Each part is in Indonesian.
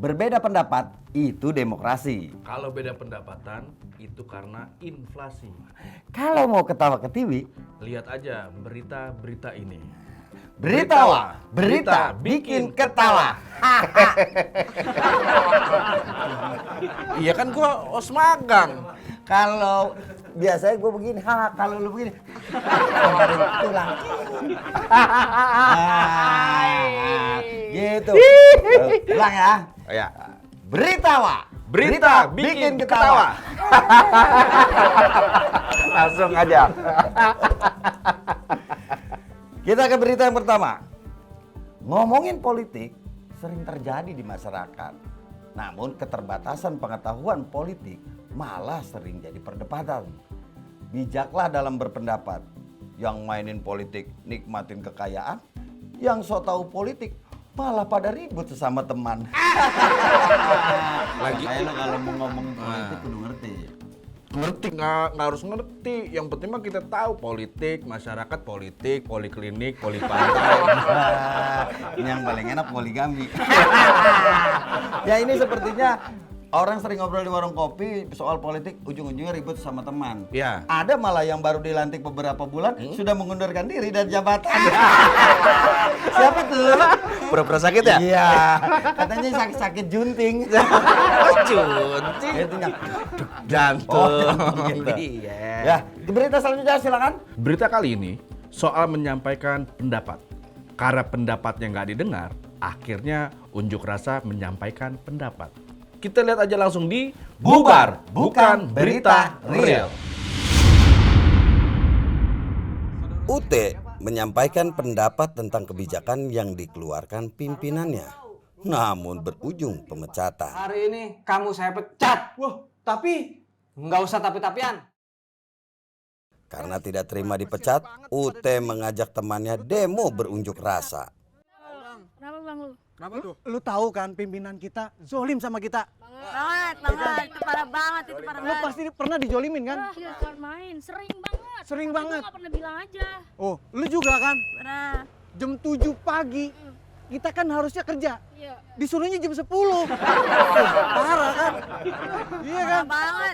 Berbeda pendapat itu demokrasi. Kalau beda pendapatan itu karena inflasi. Kalau mau ketawa ketiwi, Lihat aja berita-berita ini. berita bikin ketawa. Iya kan gua os magang. Kalau biasanya gue begini, kalau lu begini, lemparin tulang. Gitu. Ulang ya. Ya. Berita bikin ketawa. Langsung aja. Kita ke berita yang pertama. Ngomongin politik sering terjadi di masyarakat. Namun keterbatasan pengetahuan politik malah sering jadi perdebatan. Bijaklah dalam berpendapat. Yang mainin politik nikmatin kekayaan, yang so tahu politik malah pada ribut sesama teman. Lagi Makanya lo kalau mau ngomong politik kudu ngerti. ngerti nggak harus ngerti. Yang penting mah kita tahu politik, masyarakat politik, poliklinik, polipantai. Ini yang paling enak poligami. Ya ini sepertinya orang sering ngobrol di warung kopi soal politik, ujung-ujungnya ribut sama teman. Ya. Ada malah yang baru dilantik beberapa bulan sudah mengundurkan diri dari jabatan. Siapa tuh? Pura-pura sakit ya? Iya, katanya sakit-sakit junting. Junting. Itu yang Jantung. gitu. Iya. Ya, berita selanjutnya silakan. Berita kali ini soal menyampaikan pendapat. Karena pendapatnya nggak didengar, akhirnya unjuk rasa menyampaikan pendapat. Kita lihat aja langsung di Bubar, bukan berita real. UT menyampaikan pendapat tentang kebijakan yang dikeluarkan pimpinannya, namun berujung pemecatan. Hari ini kamu saya pecat. Wah, tapi nggak usah tapi-tapian. Karena tidak terima dipecat, UT mengajak temannya demo berunjuk rasa. Kenapa bang lu? Kenapa tuh? Lu tahu kan pimpinan kita zolim sama kita. Banget, itu parah banget, itu parah Lu banget. pasti pernah dijolimin kan? Iya, bukan main, sering banget. Sering Tapi banget. gua nggak pernah bilang aja. Oh, lu juga kan? Pernah. Jam 7 pagi kita kan harusnya kerja. Iya. Disuruhnya jam 10. Parah kan? Iya kan? Banget.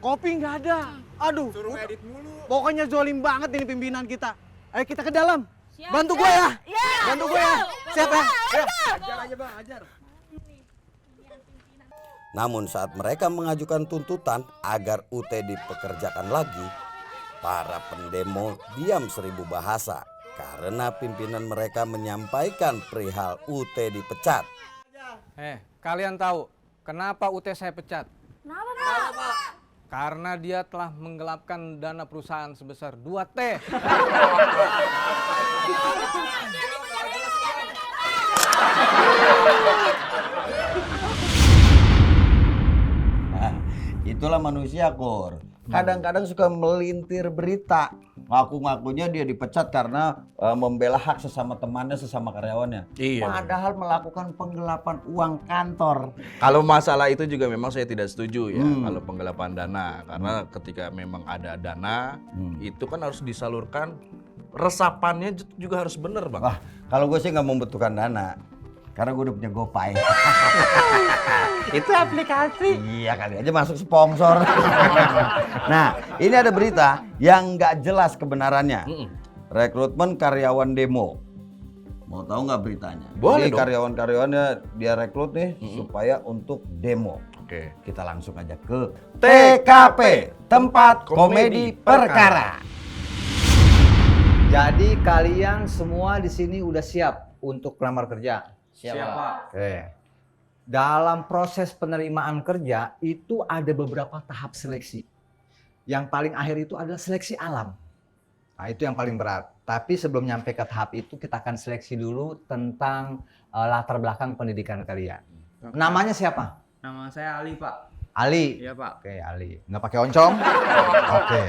Kopi nggak ada. Aduh. Suruh edit mulu. Pokoknya zolim banget ini pimpinan kita. Ayo kita ke dalam. Siap, Bantu siap. gue ya. Iya. Bantu gue ya. Siap ya? Ya. Ajar aja bang, ajar. Namun saat mereka mengajukan tuntutan agar UT dipekerjakan lagi, para pendemo diam seribu bahasa karena pimpinan mereka menyampaikan perihal UT dipecat. Kalian tahu kenapa UT saya pecat? Kenapa, Pak? Karena dia telah menggelapkan dana perusahaan sebesar 2T. Nah, itulah manusia, Kur. Kadang-kadang suka melintir berita. Ngaku-ngakunya dia dipecat karena membela hak sesama temannya, sesama karyawannya. Iya. Padahal melakukan penggelapan uang kantor. Kalau masalah itu juga memang saya tidak setuju ya, kalau penggelapan dana. Karena ketika memang ada dana, itu kan harus disalurkan, resapannya juga harus benar, Bang. Wah, kalau gue sih nggak membutuhkan dana. Karena gue udah punya GoPay. Itu aplikasi. Iya kali aja masuk sponsor. Nah, ini ada berita yang nggak jelas kebenarannya. Rekrutmen karyawan demo. Mau tahu nggak beritanya? Boleh Jadi dong. karyawan-karyawannya dia rekrut nih supaya untuk demo. Oke. Kita langsung aja ke TKP, tempat komedi perkara. Jadi kalian semua di sini udah siap untuk lamar kerja? Siap, Pak. Oke. Dalam proses penerimaan kerja itu ada beberapa tahap seleksi. Yang paling akhir itu adalah seleksi alam. Nah, itu yang paling berat. Tapi sebelum nyampe ke tahap itu kita akan seleksi dulu tentang latar belakang pendidikan kalian. Namanya siapa? Nama saya Ali, Pak. Ali. Iya, Pak. Oke, Ali. Nggak pakai oncom? Oke.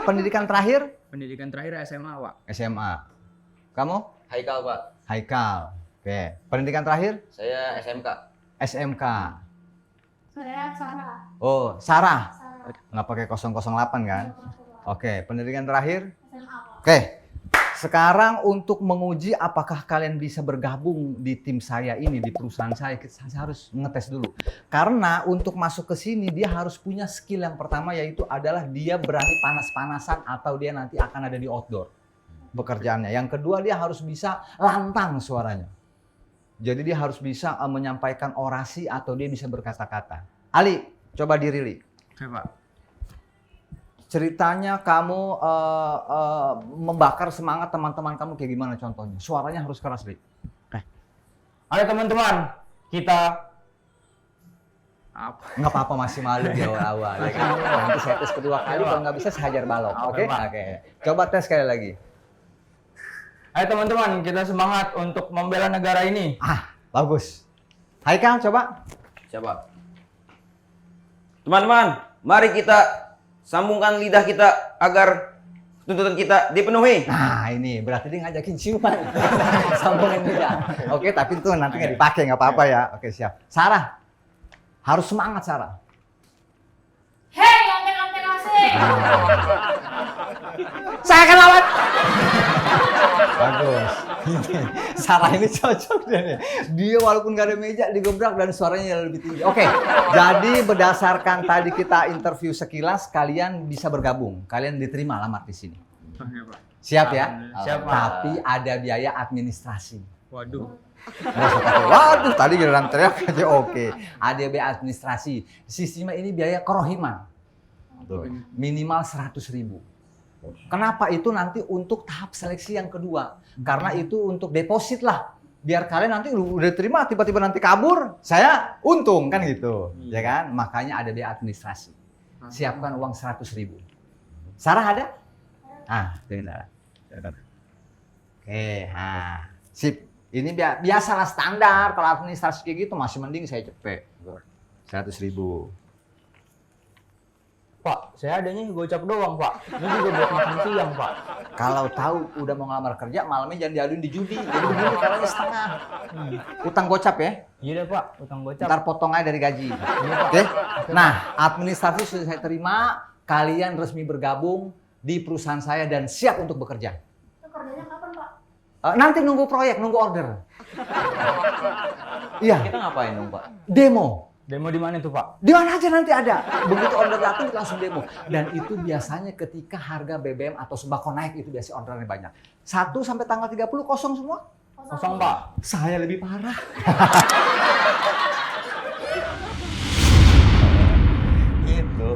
Pendidikan terakhir? Pendidikan terakhir SMA, Pak. SMA. Kamu? Haikal, Pak. Haikal. Oke. Pendidikan terakhir? Saya SMK. SMK. Saya Sarah. Oh, Sarah. Nggak pakai 008 kan? Oke. Pendidikan terakhir? SMA, Pak. Oke. Sekarang untuk menguji apakah kalian bisa bergabung di tim saya ini, di perusahaan saya harus ngetes dulu. Karena untuk masuk ke sini dia harus punya skill yang pertama, yaitu adalah dia berani panas-panasan atau dia nanti akan ada di outdoor pekerjaannya. Yang kedua, dia harus bisa lantang suaranya. Jadi dia harus bisa menyampaikan orasi atau dia bisa berkata-kata. Ali, coba diri, Li. Oke, Pak. Ceritanya kamu membakar semangat teman-teman kamu kayak gimana contohnya? Suaranya harus keras, Li. Ayo teman-teman, kita apa? Nggak apa-apa, masih malu di awal-awal. Ya kan? Nanti saya tes kedua kali, kalau nggak bisa saya hajar balok. Oke? Oke. Coba tes sekali lagi. Ayo teman-teman, kita semangat untuk membela negara ini. Bagus. Haikal, coba. Coba. Teman-teman, mari kita sambungkan lidah kita agar tuntutan kita dipenuhi. Nah, ini berarti dia ngajakin ciuman. Sambungin lidah. Oke, tapi itu nanti nggak dipakai, nggak apa-apa ya. Oke, siap. Sarah, harus semangat, Sarah. Hei, ontek-ontek asik. Saya akan lawan. Bagus. Sarah ini cocok dia nih. Dia walaupun nggak ada meja digebrak dan suaranya lebih tinggi. Oke, jadi berdasarkan tadi kita interview sekilas, kalian bisa bergabung. Kalian diterima lamar di sini. Oke, Pak. Siap ya? Siap, Pak. Tapi ada biaya administrasi. Waduh. Nggak usah pakai, waduh, tadi giliran teriak aja oke. Ada biaya administrasi. Sistemnya ini biaya kerohiman. Minimal 100.000. Kenapa itu nanti untuk tahap seleksi yang kedua? Karena itu untuk deposit lah. Biar kalian nanti udah terima tiba-tiba nanti kabur, saya untung kan gitu. Ya kan? Makanya ada biaya administrasi. Siapkan uang 100.000. Sarah ada? Benar. Oke, sip. Ini biasalah standar. Kalau administrasi kayak gitu masih mending saya cepet. 100.000. Pak, saya adanya gocap doang, Pak. Ini juga buat makan siang, Pak. Kalau tahu udah mau ngelamar kerja, malamnya jangan diaduin di judi. Jadi begini caranya setengah. Utang gocap ya. Iya deh, Pak. Utang gocap. Ntar potong aja dari gaji. Oke? Nah, administrasi sudah saya terima. Kalian resmi bergabung di perusahaan saya dan siap untuk bekerja. Itu kerjanya kapan, Pak? Nanti nunggu proyek, nunggu order. Iya, Kita ngapain dong, Pak? demo. Demo di mana tuh, Pak? Di mana aja nanti ada. Begitu order datang langsung demo. Dan itu biasanya ketika harga BBM atau sembako naik itu biasanya ordernya banyak. 1 sampai tanggal 30 kosong semua. Kosong, Pak. Saya lebih parah. Gitu.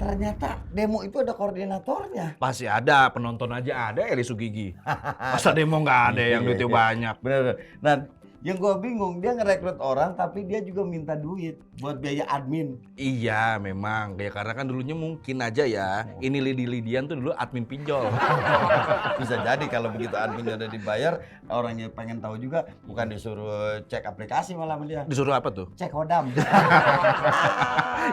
Ternyata demo itu ada koordinatornya. Pasti ada, penonton aja ada Eli Sugigi. Masa demo nggak ada yang duitnya banyak? Bener. Nah, yang gue bingung, dia ngerekrut orang tapi dia juga minta duit buat biaya admin. Iya memang, ya karena kan dulunya mungkin aja ya, ini Lidian tuh dulu admin pinjol. Bisa jadi kalau begitu adminnya udah dibayar, orangnya pengen tahu juga, bukan disuruh cek aplikasi malah sama dia. Disuruh apa tuh? Cek hodam.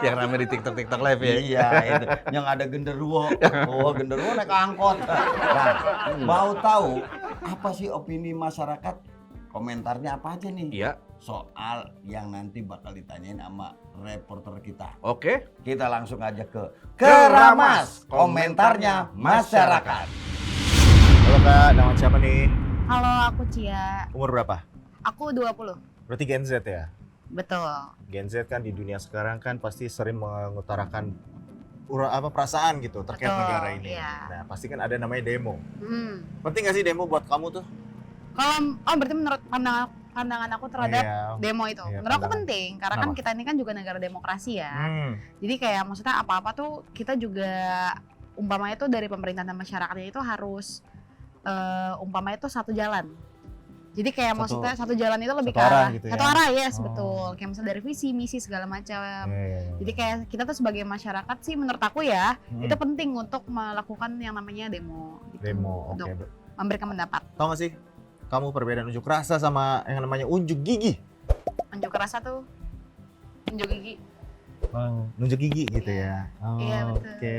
Yang rame di TikTok live ya? Iya, itu. Yang ada genderuwo. Oh, genderuwo naik angkot. Nah, mau tahu apa sih opini masyarakat? Komentarnya apa aja nih? Iya. Soal yang nanti bakal ditanyain sama reporter kita. Oke. Kita langsung aja ke Keramas, komentarnya masyarakat. Halo Kak, nama siapa nih? Halo, aku Cia. Umur berapa? Aku 20. Berarti Gen Z ya? Betul. Gen Z kan di dunia sekarang kan pasti sering mengutarakan perasaan gitu terkait Betul, negara ini. iya. Nah, pasti kan ada namanya demo. Hmm. Penting gak sih demo buat kamu tuh? Berarti menurut pandangan aku terhadap Iya. demo itu. Iya, Menurut aku pandangan. penting, karena kan Kenapa? kita ini kan juga negara demokrasi ya. Hmm. Jadi kayak maksudnya apa-apa tuh kita juga umpamanya tuh dari pemerintah dan masyarakatnya itu harus umpamanya tuh satu jalan. Jadi kayak maksudnya satu jalan itu lebih satu arah ke gitu satu ya? arah, yes, Oh. betul. Kayak misalnya dari visi, misi segala macam. Iya. Jadi kayak kita tuh sebagai masyarakat sih menurut aku ya, Hmm. itu penting untuk melakukan yang namanya demo gitu. Demo, Untuk oke. memberikan pendapat. Tahu gak sih kamu perbedaan unjuk rasa sama yang namanya unjuk gigi? Unjuk rasa tuh unjuk gigi. Nunjuk gigi gitu ya? Iya, betul. Oke.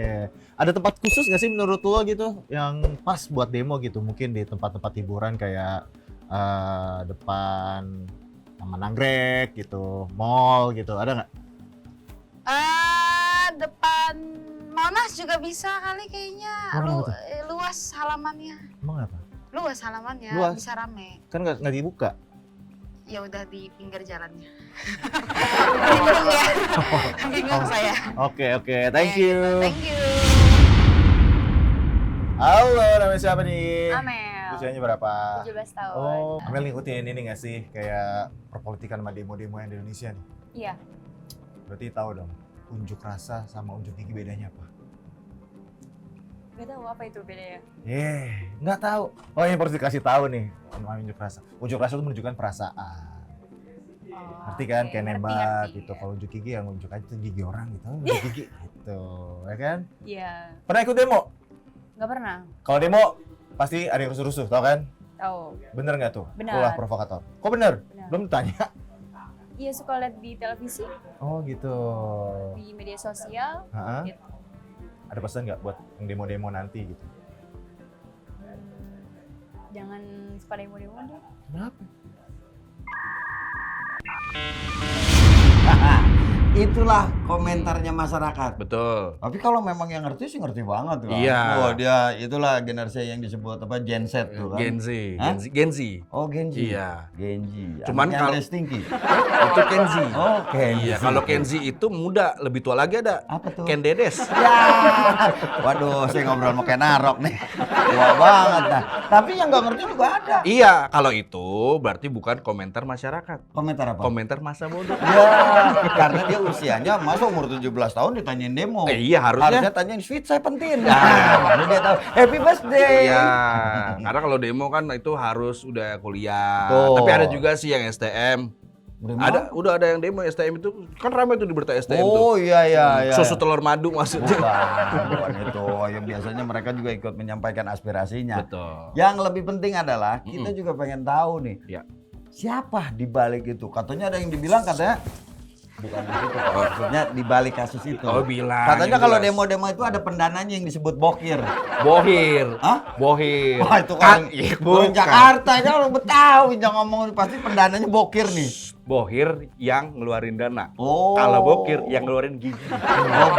Ada tempat khusus gak sih menurut lo gitu yang pas buat demo gitu? Mungkin di tempat-tempat hiburan kayak depan Taman Anggrek gitu, mall gitu, ada nggak? Depan Monas juga bisa kali kayaknya. Mana tuh? Luas halamannya. Emang apa? Luas halamannya, Luas. bisa rame. Kan nggak dibuka. Ya udah di pinggir jalannya. Bingung ya. Bingung saya. Oke, thank you. Thank you. Halo, namanya siapa nih? Amel. Usianya berapa? 17 tahun. Oh, Amel ngikutin ini nggak sih kayak perpolitikan sama demo-demo yang di Indonesia nih? Iya. Berarti tahu dong, unjuk rasa sama unjuk gigi bedanya apa? Gak tahu apa itu bedanya. Nggak tahu. Oh, ini harus dikasih tahu nih sama unjuk rasa. Unjuk rasa itu menunjukkan perasaan. Ngerti kan? oke. Kayak Ngerti, nembak ngerti. gitu. Kalau unjuk gigi yang unjuk aja tuh gigi orang gitu. Unjuk gigi gitu, ya kan? Iya. Pernah ikut demo? Gak pernah. Kalau demo pasti ada yang rusuh-rusuh, tau kan? Tahu. Bener nggak tuh? Benar. Ulah provokator. Kok bener? Benar. Belum ditanya. Iya suka lihat di televisi, Oh gitu. di media sosial. Ha-ha. Gitu. Ada pesan nggak buat yang demo-demo nanti gitu? Jangan suka demo-demo deh. Kenapa? Itulah komentarnya masyarakat. Betul. Tapi kalau memang yang ngerti sih ngerti banget lah. Iya. Oh, dia itulah generasi yang disebut apa Gen Z tuh kan. Gen Z. Hah? Gen Z. Oh, Gen Z. Iya. Gen Z. Cuman Anaknya kalau- Andres Stinky. Itu Gen Z. Oh, Gen Iya, Z. kalau Gen Z itu muda, lebih tua lagi ada. Apa tuh? Ken Dedes. Ya. Waduh, saya ngobrol sama Ken Arok nih. Tua banget nah. Tapi yang nggak ngerti juga ada. Iya, kalau itu berarti bukan komentar masyarakat. Komentar apa? Komentar masa bodoh. Ya, karena dia usianya masa umur 17 tahun ditanyain demo. Iya, harusnya. tanyain Sweet Seventeen. Nah, baru dia tahu Happy Birthday. Iya, karena kalau demo kan itu harus udah kuliah. Tuh. Tapi ada juga sih yang STM. Demo? Udah ada yang demo STM itu kan ramai tuh di berita STM tuh. Oh iya iya. Susu telur madu maksudnya. Bukan itu. Ya, biasanya mereka juga ikut menyampaikan aspirasinya. Betul. Yang lebih penting adalah kita juga pengen tahu nih. Ya. Siapa di balik itu? Katanya ada yang dibilang katanya bukan di situ, Pak. Maksudnya di balik kasus itu. Oh, bilang. Katanya yang kalau jelas. demo-demo itu ada pendananya yang disebut bokir. Bohir. Hah? Bohir. Wah itu kan iya, orang bukan. Jakarta itu orang Betawi jangan ngomong pasti pendananya bokir nih. Bohir yang ngeluarin dana. Oh. Kalau bokir yang ngeluarin gigi. Oh,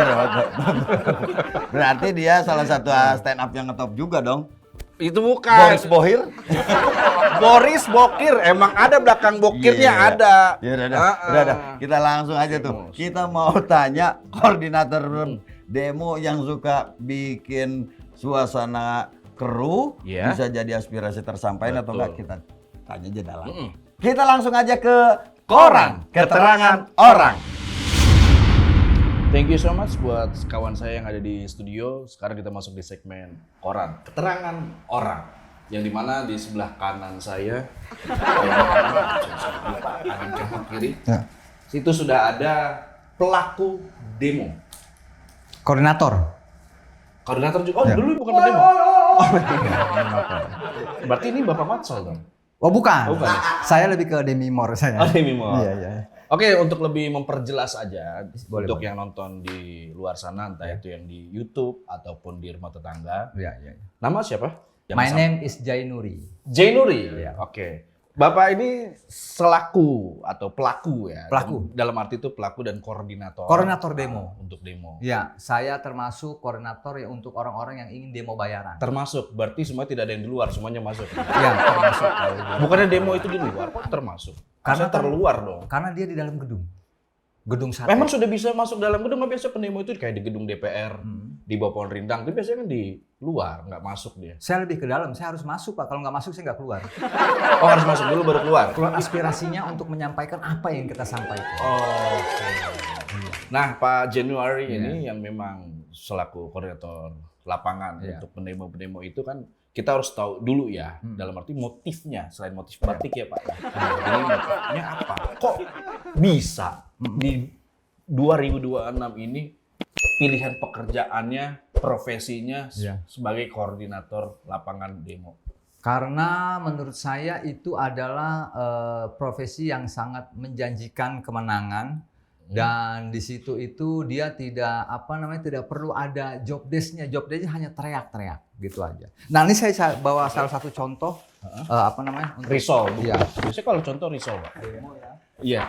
berarti dia salah satu stand up yang ngetop juga dong. Itu bukan. Boris Bohir. Boris Bokir. Emang ada belakang bokirnya Iya. ada. Ya udah, Ah, udah. Kita langsung aja tuh. Kita mau tanya koordinator demo yang suka bikin suasana keruh, Iya. bisa jadi aspirasi tersampaikan atau Betul. enggak, kita tanya aja dalam. Mm-mm. Kita langsung aja ke koran keterangan orang. Thank you so much buat kawan saya yang ada di studio. Sekarang kita masuk di segmen koran keterangan orang, yang dimana di sebelah kanan saya, kanan kiri, situ sudah ada pelaku demo. Koordinator. Koordinator juga. Oh, Ya. dulu bukan pendemo. Berarti ini Bapak Matsol dong. Oh bukan. Oh, bukan. Saya lebih ke Demi Moore saya. Oh, Demi Moore. Iya, iya. Oke, untuk lebih memperjelas aja Boleh, untuk boleh. yang nonton di luar sana, entah itu yang di YouTube ataupun di rumah tetangga. Iya, iya. Nama siapa? My name is Jainuri. Jainuri. Iya. Oke. Bapak ini selaku atau pelaku ya. Pelaku. Dalam arti itu pelaku dan koordinator. Koordinator demo. Untuk demo. Ya, saya termasuk koordinator ya untuk orang-orang yang ingin demo bayaran. Termasuk, berarti semua tidak ada yang di luar, semuanya masuk. Ya, termasuk. Bukannya demo itu di luar, kok termasuk? Karena Karena terluar dong. Karena dia di dalam gedung. Gedung sate. Memang sudah bisa masuk dalam gedung, nggak biasa pendemo itu kayak di gedung DPR, di bawah pohon rindang, itu biasanya kan di luar, nggak masuk dia. Saya lebih ke dalam, saya harus masuk Pak. Kalau nggak masuk saya nggak keluar. Oh, harus masuk dulu baru keluar? Keluar aspirasinya untuk menyampaikan apa yang kita sampaikan. Oke. Nah, Pak Januari ini yang memang selaku koordinator lapangan Iya. untuk pendemo-pendemo itu kan kita harus tahu dulu ya, dalam arti motifnya, selain motif batik ya Pak. Ini motifnya apa? Kok bisa di 2026 ini pilihan pekerjaannya, profesinya Iya. sebagai koordinator lapangan demo? Karena menurut saya itu adalah profesi yang sangat menjanjikan kemenangan. Dan di situ itu dia tidak perlu ada job desk-nya. Job desk-nya hanya teriak-teriak gitu aja. Nah, ini saya bawa salah satu contoh untuk Risol. Iya. Biasanya kalau contoh risol, Pak. Iya.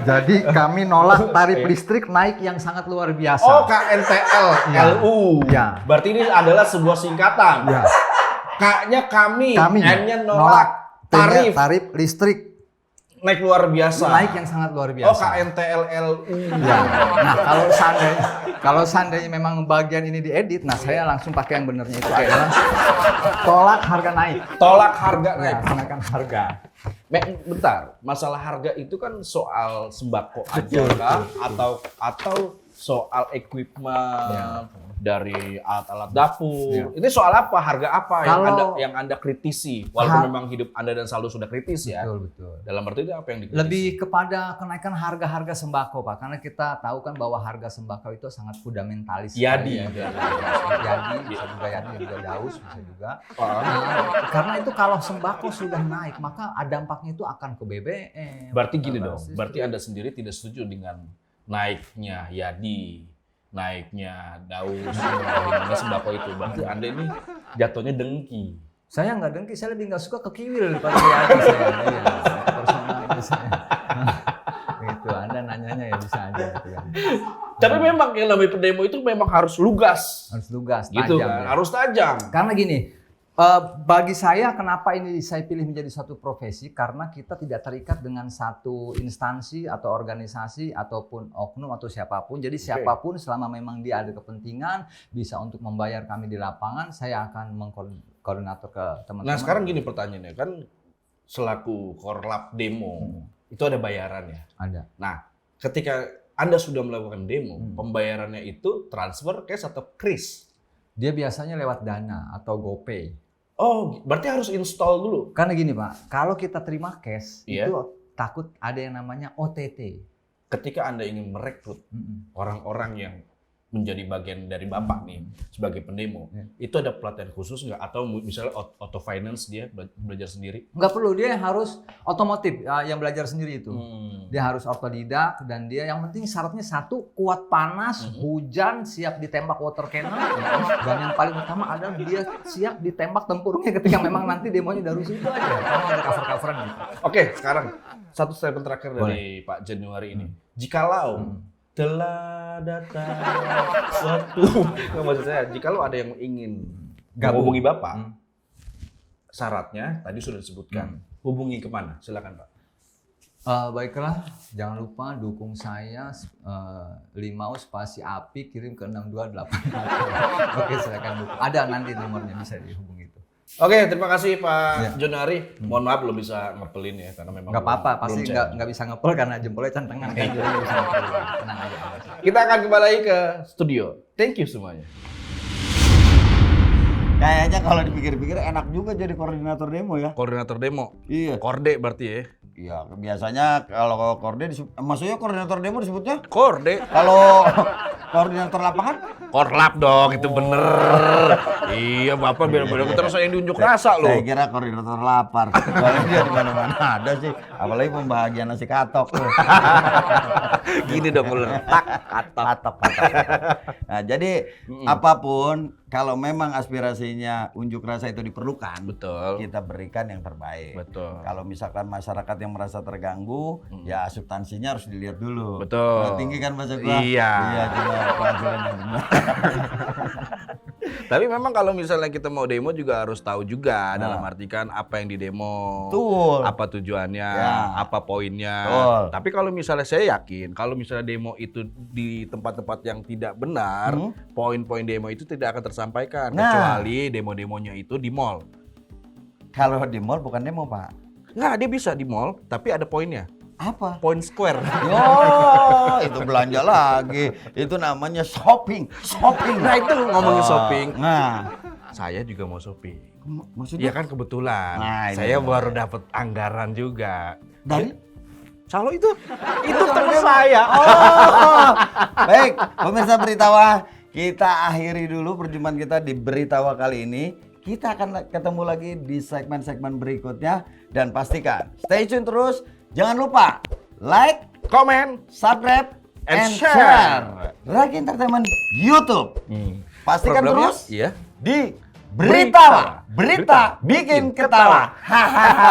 Jadi kami nolak tarif listrik naik yang sangat luar biasa. Oh, KNTL, Ya. LU. Ya. Berarti ini adalah sebuah singkatan. Ya. K-nya kami, Kami N-nya nolak. T-nya Tarif tarif listrik naik luar biasa. naik yang sangat luar biasa. Oh, KNTL, LU. Ya. Nah, kalau seandainya memang bagian ini diedit, nah saya langsung pakai yang benernya itu adalah tolak harga naik. Tolak harga naik. Ya, kenaikan harga. Bentar, masalah harga itu kan soal sembako aja kah? Atau soal equipment Ya. dari alat-alat dapur. Ya. Ini soal apa? Harga apa Kalau- yang anda kritisi? Walaupun memang hidup Anda dan Saldo sudah kritis ya. Betul. Dalam arti itu apa yang dikritisi? Lebih kepada kenaikan harga-harga sembako, Pak. Karena kita tahu kan bahwa harga sembako itu sangat fundamentalis. Yadi. sekali ya. Yadi, bisa juga Yadi, juga Daus, bisa juga. Karena itu kalau sembako sudah naik, maka dampaknya itu akan ke BBM. Berarti gini ke dong, basis berarti Anda sendiri tidak setuju dengan naiknya Yadi, naiknya Daus, dengan sembako itu. Berarti Anda ini jatuhnya dengki. Saya nggak dengki, saya lebih nggak suka ke Kiwil daripada ke Yadi saya. Iya, personal itu saya. Gitu, Anda nanyanya ya bisa aja gitu kan. Tapi memang yang namanya pendemo itu memang harus lugas. Harus lugas, Gitu tajam, kan, ya. harus tajam. Karena gini, bagi saya kenapa ini saya pilih menjadi satu profesi, karena kita tidak terikat dengan satu instansi atau organisasi ataupun oknum atau siapapun. Jadi siapapun selama memang dia ada kepentingan bisa untuk membayar kami di lapangan, saya akan mengkoordinator ke teman-teman. Nah sekarang gini pertanyaannya, kan selaku korlap demo itu ada bayaran ya. Ada. Nah ketika Anda sudah melakukan demo, pembayarannya itu transfer cash atau kris? Dia biasanya lewat Dana atau GoPay. Oh, berarti harus install dulu. Karena gini Pak, kalau kita terima cash Iya. itu takut ada yang namanya OTT. Ketika Anda ingin merekrut orang-orang yang menjadi bagian dari Bapak nih sebagai pendemo, itu ada pelatihan khusus nggak? Atau misalnya auto finance dia belajar sendiri? Nggak perlu, dia harus otomotif yang belajar sendiri itu. Dia harus otodidak dan dia yang penting syaratnya satu, kuat panas, hujan, siap ditembak water cannon, dan yang paling utama adalah dia siap ditembak tempurungnya ketika memang nanti demonya udah rusuh. Itu aja. Karena ada cover-coveran gitu. Oke, sekarang satu statement terakhir dari Pak Januari ini. Jikalau telah datang suatu, nggak maksud saya, jikalau ada yang ingin menghubungi Bapak, syaratnya tadi sudah disebutkan. Hubungi kemana? Silakan Pak. Baiklah, jangan lupa dukung saya Limau spasi api kirim ke 628. Oke, silakan dukung. Ada nanti nomornya bisa dihubungi itu. Oke, terima kasih Pak Januari. Mohon maaf belum bisa ngepelin ya karena memang Nggak apa-apa, belum pasti cair. nggak bisa ngepel karena jempolnya centengan kan. Jadi nggak bisa ngepel. Tenang aja. Kita akan kembali lagi ke studio. Thank you semuanya. Kayaknya kalau dipikir-pikir enak juga jadi koordinator demo ya. Koordinator demo. Iya. Korde berarti ya. Iya, biasanya kalau korde maksudnya koordinator demo disebutnya? Korde. Kalau koordinator lapangan? Korlap dong, itu bener. Iya, Bapak biar-biar terus yang diunjuk rasa loh. Saya kira koordinator lapar. Soalnya dia di mana-mana ada sih. Apalagi pembagian nasi katok tuh. Gini dong letak Katok. Nah, jadi apapun kalau memang aspirasinya unjuk rasa itu diperlukan, betul. Kita berikan yang terbaik. Betul. Kalau misalkan masyarakat yang merasa terganggu, ya substansinya harus dilihat dulu. Betul. Nah, tinggi kan bahasa gua? Iya. Iya, coba pelajaran yang benar. Tapi memang kalau misalnya kita mau demo juga harus tahu juga dalam arti kan apa yang didemo, Betul. apa tujuannya, Ya. apa poinnya. Betul. Tapi kalau misalnya saya yakin kalau misalnya demo itu di tempat-tempat yang tidak benar, poin-poin demo itu tidak akan tersampaikan Nah. kecuali demo-demonya itu di mall. Kalau di mall bukan demo, Pak. Nggak, dia bisa di mall, tapi ada poinnya. Apa? Poin square. Oh, itu belanja lagi. Itu namanya shopping. Nah itu ngomongin shopping. Nah, Saya juga mau shopping. maksudnya Iya kan kebetulan. Nah, ini saya dia. baru dapat anggaran juga. dari Calo itu teman saya. Oh, baik, pemirsa Beritawa, kita akhiri dulu perjumpaan kita di Beritawa kali ini. Kita akan ketemu lagi di segmen-segmen berikutnya dan pastikan stay tune terus. Jangan lupa like, Komen, subscribe, and and share. share. Ragi Entertainment YouTube. Pastikan Programnya, terus iya. di Berita, berita bikin ketawa. Hahaha.